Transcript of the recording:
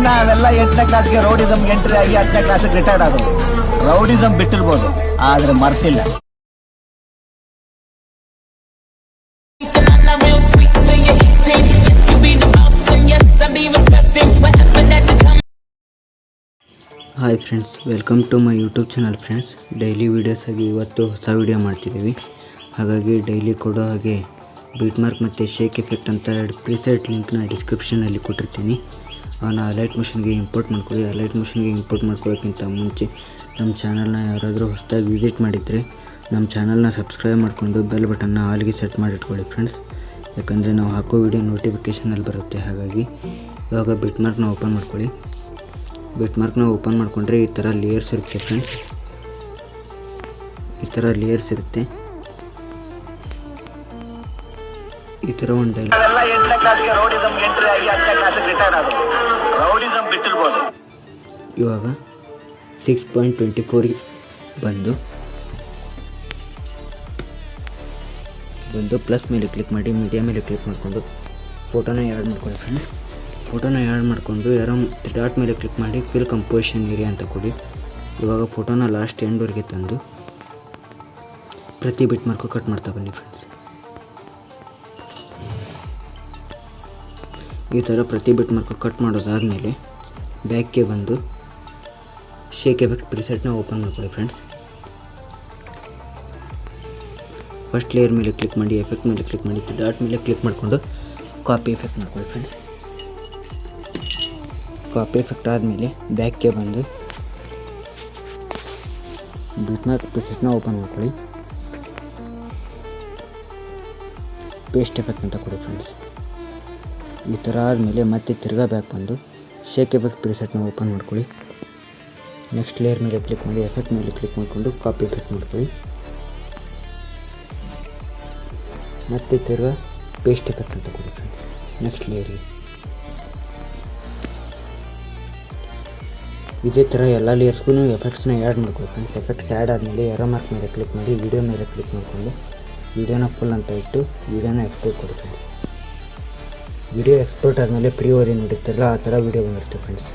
ನಾವೆಲ್ಲ 8ನೇ ಕ್ಲಾಸ್ಗೆ rowdyism entry ಆಗಿ 10ನೇ ಕ್ಲಾಸ್ಗೆ ರಿಟೈರ್ಡ್ ಆದವು. ರೌಡಿಸಮ್ ಬಿಟ್ಟಿರ್ಬೋದು, ಆದ್ರೆ ಮರ್ತಿಲ್ಲ. Hi friends, welcome to my YouTube channel friends. Daily videos ಆಗಿ ಇವತ್ತು ಹೊಸ ವೀಡಿಯೋ ಮಾಡ್ತಿದ್ದೀವಿ. ಹಾಗಾಗಿ ಡೈಲಿ ಕೊಡೋ ಹಾಗೆ ಬೀಟ್ ಮಾರ್ಕ್ ಮತ್ತು ಶೇಕ್ ಎಫೆಕ್ಟ್ ಅಂತ ಎರಡು ಪ್ರಿಸೆಟ್ ಲಿಂಕ್ನ ಡಿಸ್ಕ್ರಿಪ್ಷನಲ್ಲಿ ಕೊಟ್ಟಿರ್ತೀನಿ. ಅವನ್ನ ಅಲೈಟ್ ಮೋಷನ್ಗೆ ಇಂಪೋರ್ಟ್ ಮಾಡ್ಕೊಳ್ಳಿ. ಅಲೈಟ್ ಮೋಷನ್ಗೆ ಇಂಪೋರ್ಟ್ ಮಾಡ್ಕೊಳ್ಳೋಕ್ಕಿಂತ ಮುಂಚೆ ನಮ್ಮ ಚಾನಲ್ನ ಯಾರಾದರೂ ಹೊಸದಾಗಿ ವಿಸಿಟ್ ಮಾಡಿದರೆ ನಮ್ಮ ಚಾನಲ್ನ ಸಬ್ಸ್ಕ್ರೈಬ್ ಮಾಡಿಕೊಂಡು ಬೆಲ್ ಬಟನ್ನ ಆಲ್ಗೆ ಸೆಟ್ ಮಾಡಿಟ್ಕೊಳ್ಳಿ ಫ್ರೆಂಡ್ಸ್. ಯಾಕಂದರೆ ನಾವು ಹಾಕೋ ವಿಡಿಯೋ ನೋಟಿಫಿಕೇಷನಲ್ಲಿ ಬರುತ್ತೆ. ಹಾಗಾಗಿ ಇವಾಗ ಬೀಟ್ ಮಾರ್ಕ್ನ ಓಪನ್ ಮಾಡ್ಕೊಳ್ಳಿ. ಬೀಟ್ ಮಾರ್ಕ್ನ ಓಪನ್ ಮಾಡಿಕೊಂಡ್ರೆ ಈ ಥರ ಲೇಯರ್ಸ್ ಇರುತ್ತೆ ಫ್ರೆಂಡ್ಸ್. ಈ ಥರ ಲೇಯರ್ಸ್ ಇರುತ್ತೆ. ಈ ಥರ ಒಂದು ಇವಾಗ 6.24 ಬಂದು ಪ್ಲಸ್ ಮೇಲೆ ಕ್ಲಿಕ್ ಮಾಡಿ ಮೀಡಿಯಾ ಮೇಲೆ ಕ್ಲಿಕ್ ಮಾಡಿಕೊಂಡು ಫೋಟೋನ ಆ್ಯಡ್ ಮಾಡ್ಕೊಳ್ಳಿ ಫ್ರೆಂಡ್ಸ್. ಫೋಟೋನ ಆ್ಯಡ್ ಮಾಡಿಕೊಂಡು ಯಾರೋ ಡಾಟ್ ಮೇಲೆ ಕ್ಲಿಕ್ ಮಾಡಿ ಫಿಲ್ ಕಂಪೋಸಿಷನ್ ಏರಿಯಾ ಅಂತ ಕೊಡಿ. ಇವಾಗ ಫೋಟೋನ ಲಾಸ್ಟ್ ಎಂಡ್ವರೆಗೆ ತಂದು ಪ್ರತಿ ಬಿಟ್ ಮಾರ್ಕು ಕಟ್ ಮಾಡ್ತಾ ಬನ್ನಿ ಫ್ರೆಂಡ್ಸ್. ಈ ಥರ ಪ್ರತಿ ಬಿಟ್ ಮಾರ್ಕು ಕಟ್ ಮಾಡೋದಾದಮೇಲೆ ಬ್ಯಾಕ್ಗೆ ಬಂದು ಶೇಕ್ ಎಫೆಕ್ಟ್ ಪ್ರಿಸೆಟ್ನ ಓಪನ್ ಮಾಡ್ಕೊಳ್ಳಿ ಫ್ರೆಂಡ್ಸ್. ಫಸ್ಟ್ ಲೇಯರ್ ಮೇಲೆ ಕ್ಲಿಕ್ ಮಾಡಿ, ಎಫೆಕ್ಟ್ ಮೇಲೆ ಕ್ಲಿಕ್ ಮಾಡಿ, ಡಾಟ್ ಮೇಲೆ ಕ್ಲಿಕ್ ಮಾಡಿಕೊಂಡು ಕಾಪಿ ಎಫೆಕ್ಟ್ ಮಾಡ್ಕೊಳ್ಳಿ ಫ್ರೆಂಡ್ಸ್. ಕಾಪಿ ಎಫೆಕ್ಟ್ ಆದಮೇಲೆ ಬ್ಯಾಕ್ಗೆ ಬಂದು ಬೀಟ್ ಮಾರ್ಕ್ ಪ್ರಿಸೆಟ್ನ ಓಪನ್ ಮಾಡ್ಕೊಳ್ಳಿ. ಪೇಸ್ಟ್ ಎಫೆಕ್ಟ್ ಅಂತ ಕೊಡಿ ಫ್ರೆಂಡ್ಸ್. ಈ ಥರ ಆದಮೇಲೆ ಮತ್ತೆ ತಿರ್ಗಾ ಬ್ಯಾಕ್ ಬಂದು ಶೇಕ್ ಎಫೆಕ್ಟ್ ಪ್ರಿಸೆಟ್ನ ಓಪನ್ ಮಾಡ್ಕೊಳ್ಳಿ. ನೆಕ್ಸ್ಟ್ ಲೇಯರ್ ಮೇಲೆ ಕ್ಲಿಕ್ ಮಾಡಿ, ಎಫೆಕ್ಟ್ ಮೇಲೆ ಕ್ಲಿಕ್ ಮಾಡಿಕೊಂಡು ಕಾಪಿ ಎಫೆಕ್ಟ್ ಮಾಡ್ಕೊಳ್ಳಿ. ಮತ್ತೆ ತಿರ್ಗಾ ಪೇಸ್ಟ್ ಎಫೆಕ್ಟ್ ಅಂತ ಕೊಡಿ ಫ್ರೆಂಡ್ಸ್. ನೆಕ್ಸ್ಟ್ ಲೇಯರ್ಗೆ ಇದೇ ಥರ ಎಲ್ಲ ಲೇಯರ್ಸ್ಗೂ ಎಫೆಕ್ಟ್ಸ್ನ ಆ್ಯಡ್ ಮಾಡ್ಕೊಳ್ಳಿ ಫ್ರೆಂಡ್ಸ್. ಎಫೆಕ್ಟ್ಸ್ ಆ್ಯಡ್ ಆದಮೇಲೆ ಎರೋ ಮಾರ್ಕ್ ಮೇಲೆ ಕ್ಲಿಕ್ ಮಾಡಿ, ವಿಡಿಯೋ ಮೇಲೆ ಕ್ಲಿಕ್ ಮಾಡಿಕೊಂಡು ವಿಡಿಯೋನ ಫುಲ್ ಅಂತ ಇಟ್ಟು ವಿಡಿಯೋನ ಎಕ್ಸ್ಪೋರ್ಟ್ ಕೊಡಿ ಫ್ರೆಂಡ್ಸ್. ವಿಡಿಯೋ ಎಕ್ಸ್ಪೋರ್ಟ್ ಆದಮೇಲೆ ಪ್ರೀ ಓದಿ ನೋಡಿರ್ತಾರಲ್ಲ ಆ ಥರ ವಿಡಿಯೋ ಬಂದಿರುತ್ತೆ ಫ್ರೆಂಡ್ಸ್.